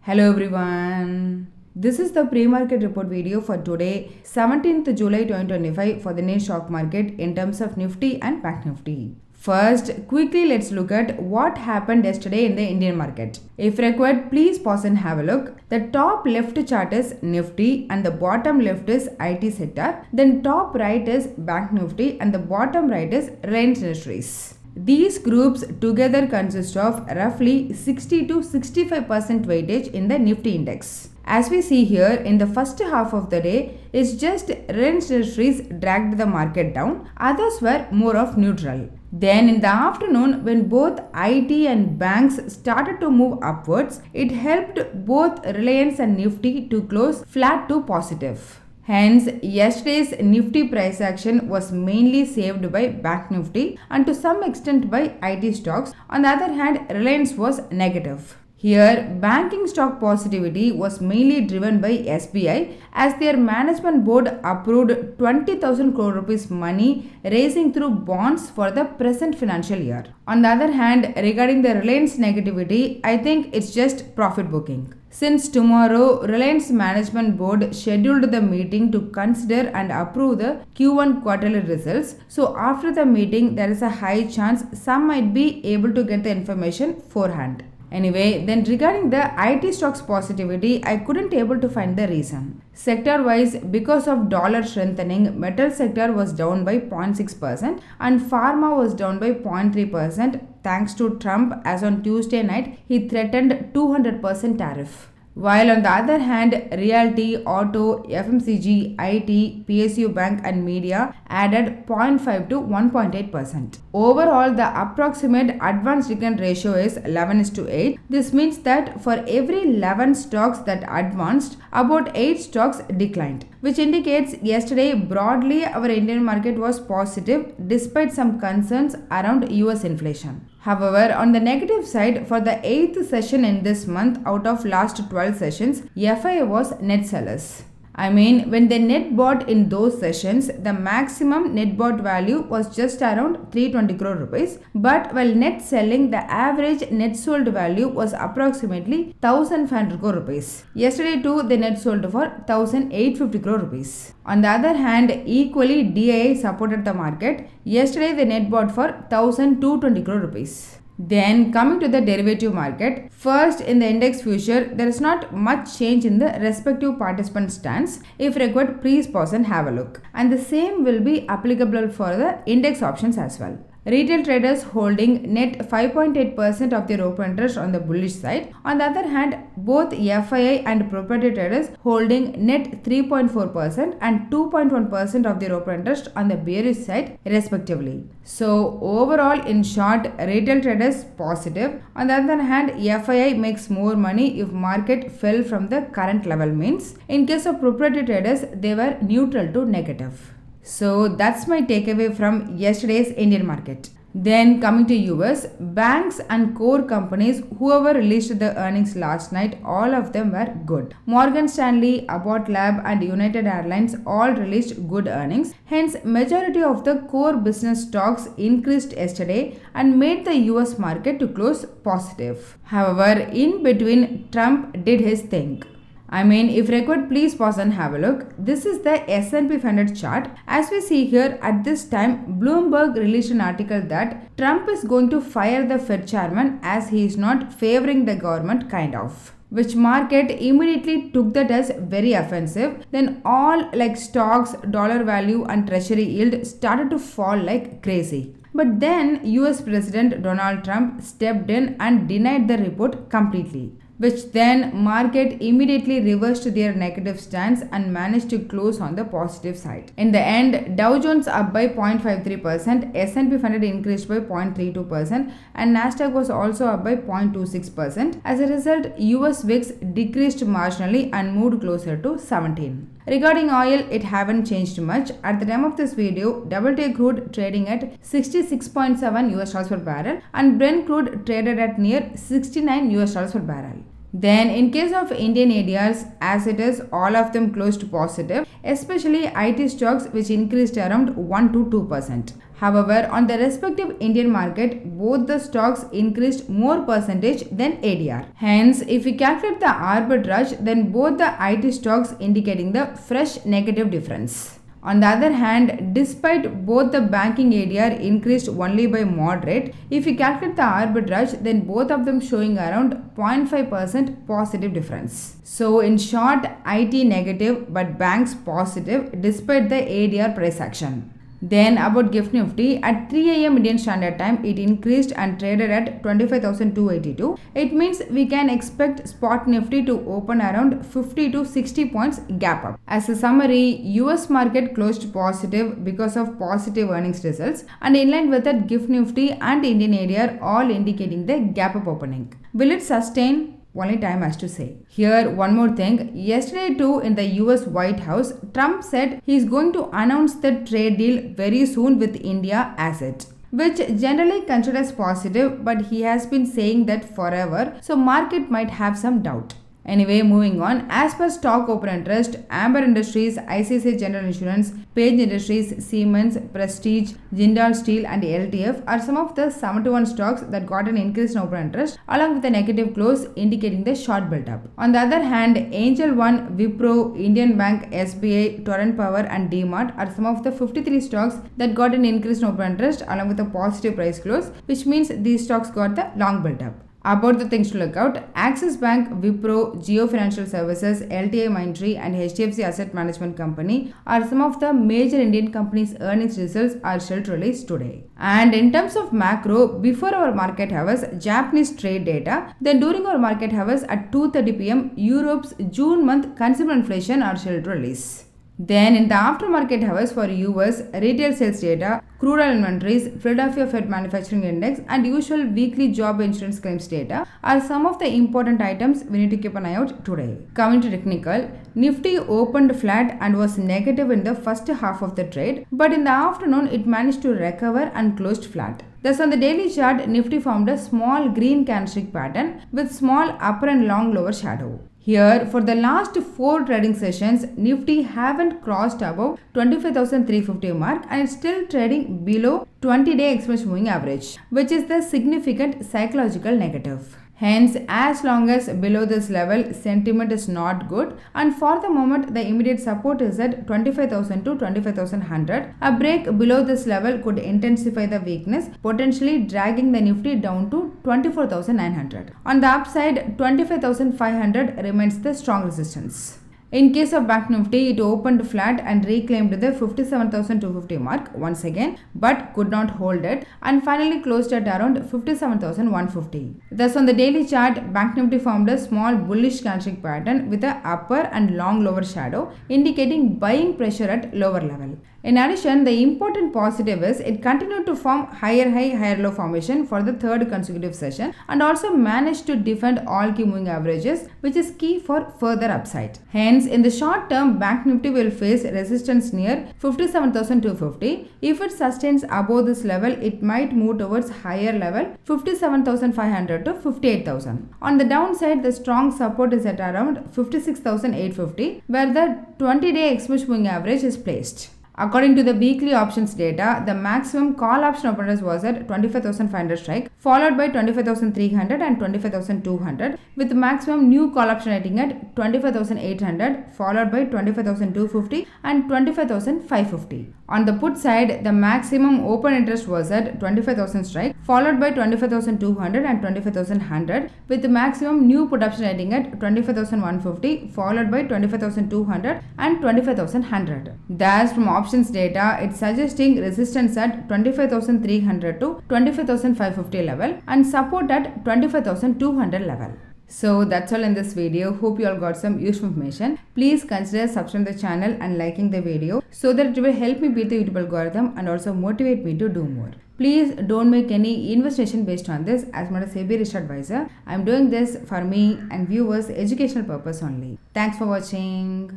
Hello everyone. This is the pre-market report video for today, 17th July 2025 for the Indian stock market in terms of Nifty and Bank Nifty. First, quickly let's look at what happened yesterday in the Indian market. If required, please pause and have a look. The top left chart is Nifty and the bottom left is IT sector. Then top right is Bank Nifty and the bottom right is Reliance Industries. These groups together consist of roughly 60 to 65% weightage in the Nifty index. As we see here, in the first half of the day, it's just Reliance Industries dragged the market down, others were more of neutral. Then in the afternoon, when both IT and banks started to move upwards, it helped both Reliance and Nifty to close flat to positive. Hence, yesterday's Nifty price action was mainly saved by Bank Nifty and to some extent by IT stocks. On the other hand, Reliance was negative. Here, banking stock positivity was mainly driven by SBI as their management board approved 20,000 crore rupees money raising through bonds for the present financial year. On the other hand, regarding the Reliance negativity, I think it's just profit booking. Since tomorrow, Reliance Management Board scheduled the meeting to consider and approve the Q1 quarterly results. So after the meeting, there is a high chance some might be able to get the information forehand. Anyway, then regarding the IT stocks positivity, I couldn't able to find the reason. Sector wise, because of dollar strengthening, metal sector was down by 0.6% and pharma was down by 0.3% thanks to Trump as on Tuesday night he threatened 200% tariff. While on the other hand, realty, auto, FMCG, IT, PSU bank and media added 0.5 to 1.8%. Overall, the approximate advanced decline ratio is 11:8. This means that for every 11 stocks that advanced, about 8 stocks declined, which indicates yesterday broadly our Indian market was positive despite some concerns around US inflation. However, on the negative side, for the 8th session in this month out of last 12 sessions, FI was net sellers. I mean, when they net bought in those sessions, the maximum net bought value was just around 320 crore rupees. But while net selling, the average net sold value was approximately 1500 crore rupees. Yesterday too, they net sold for 1850 crore rupees. On the other hand, equally DII supported the market. Yesterday, they net bought for 1220 crore rupees. Then coming to the derivative market, first in the index future, there is not much change in the respective participant stance. If required, please pause and have a look. And the same will be applicable for the index options as well. Retail traders holding net 5.8% of their open interest on the bullish side. On the other hand, both FII and proprietary traders holding net 3.4% and 2.1% of their open interest on the bearish side respectively. So overall, in short, retail traders positive. On the other hand, FII makes more money if market fell from the current level means. In case of proprietary traders, they were neutral to negative. So that's my takeaway from yesterday's Indian market. Then coming to US, banks and core companies whoever released the earnings last night, all of them were good. Morgan Stanley, Abbott Lab and United Airlines all released good earnings. Hence, majority of the core business stocks increased yesterday and made the US market to close positive. However, in between, Trump did his thing. I mean, if required, please pause and have a look. This is the S&P 500 chart. As we see here, at this time, Bloomberg released an article that Trump is going to fire the Fed chairman as he is not favoring the government kind of. Which market immediately took that as very offensive. Then all like stocks, dollar value and treasury yield started to fall like crazy. But then US President Donald Trump stepped in and denied the report completely, which then market immediately reversed their negative stance and managed to close on the positive side. In the end, Dow Jones up by 0.53%, S&P 500 increased by 0.32% and Nasdaq was also up by 0.26%. As a result, US VIX decreased marginally and moved closer to 17. Regarding oil, it haven't changed much. At the time of this video, WTI crude trading at 66.7 US dollars per barrel and Brent crude traded at near 69 US dollars per barrel. Then in case of Indian ADRs, as it is, all of them closed positive, especially IT stocks which increased around 1 to 2%. However, on the respective Indian market, both the stocks increased more percentage than ADR. Hence, if we calculate the arbitrage, then both the IT stocks indicating the fresh negative difference. On the other hand, despite both the banking ADR increased only by moderate, if we calculate the arbitrage, then both of them showing around 0.5% positive difference. So in short, IT negative but banks positive despite the ADR price action. Then about Gift Nifty, at 3 am Indian Standard Time, it increased and traded at 25,282. It means we can expect spot Nifty to open around 50 to 60 points gap up. As a summary, US market closed positive because of positive earnings results, and in line with that, Gift Nifty and Indian ADR all indicating the gap up opening. Will it sustain? Only time has to say. Here, one more thing. Yesterday too, in the US White House, Trump said he is going to announce the trade deal very soon with India as it, which generally considered as positive, but he has been saying that forever, so market might have some doubt. Anyway, moving on. As per stock open interest, Amber Industries, ICICI General Insurance, Page Industries, Siemens, Prestige, Jindal Steel and LTF are some of the 71 stocks that got an increase in open interest along with a negative close indicating the short build-up. On the other hand, Angel One, Wipro, Indian Bank, SBI, Torrent Power and DMart are some of the 53 stocks that got an increase in open interest along with a positive price close, which means these stocks got the long build-up. About the things to look out, Axis Bank, Wipro, Geo Financial Services, LTI Mindtree and HDFC Asset Management Company are some of the major Indian companies' earnings results are scheduled released today. And in terms of macro, before our market hours, Japanese trade data, then during our market hours at 2:30 pm, Europe's June month consumer inflation are scheduled release. Then in the aftermarket hours for US, retail sales data, crude oil inventories, Philadelphia Fed Manufacturing Index and usual weekly job insurance claims data are some of the important items we need to keep an eye out today. Coming to technical, Nifty opened flat and was negative in the first half of the trade, but in the afternoon it managed to recover and closed flat. Thus on the daily chart, Nifty formed a small green candlestick pattern with small upper and long lower shadow. Here, for the last 4 trading sessions, Nifty haven't crossed above 25,350 mark and it's still trading below 20-day exponential moving average, which is the significant psychological negative. Hence, as long as below this level, sentiment is not good, and for the moment, the immediate support is at 25,000 to 25,100. A break below this level could intensify the weakness, potentially dragging the Nifty down to 24,900. On the upside, 25,500 remains the strong resistance. In case of Bank Nifty, it opened flat and reclaimed the 57,250 mark once again, but could not hold it and finally closed at around 57,150. Thus, on the daily chart, Bank Nifty formed a small bullish candlestick pattern with a upper and long lower shadow, indicating buying pressure at lower level. In addition, the important positive is it continued to form higher high, higher low formation for the third consecutive session and also managed to defend all key moving averages, which is key for further upside. Hence, in the short term, Bank Nifty will face resistance near 57,250. If it sustains above this level, it might move towards higher level 57,500 to 58,000. On the downside, the strong support is at around 56,850, where the 20-day exponential moving average is placed. According to the weekly options data, the maximum call option open interest was at 25,500 strike, followed by 25,300 and 25,200, with maximum new call option rating at 25,800, followed by 25,250 and 25,550. On the put side, the maximum open interest was at 25,000 strike, followed by 25,200 and 25,100, with the maximum new put option rating at 25,150, followed by 25,200 and 25,100. Thus, from options data, it's suggesting resistance at 25,300 to 25,550 level and support at 25,200 level. So that's all in this video. Hope you all got some useful information. Please consider subscribing to the channel and liking the video so that it will help me beat the YouTube algorithm and also motivate me to do more. Please don't make any investigation based on this, as I'm not a SEBI registered advisor. I'm doing this for me and viewers' educational purpose only. Thanks for watching.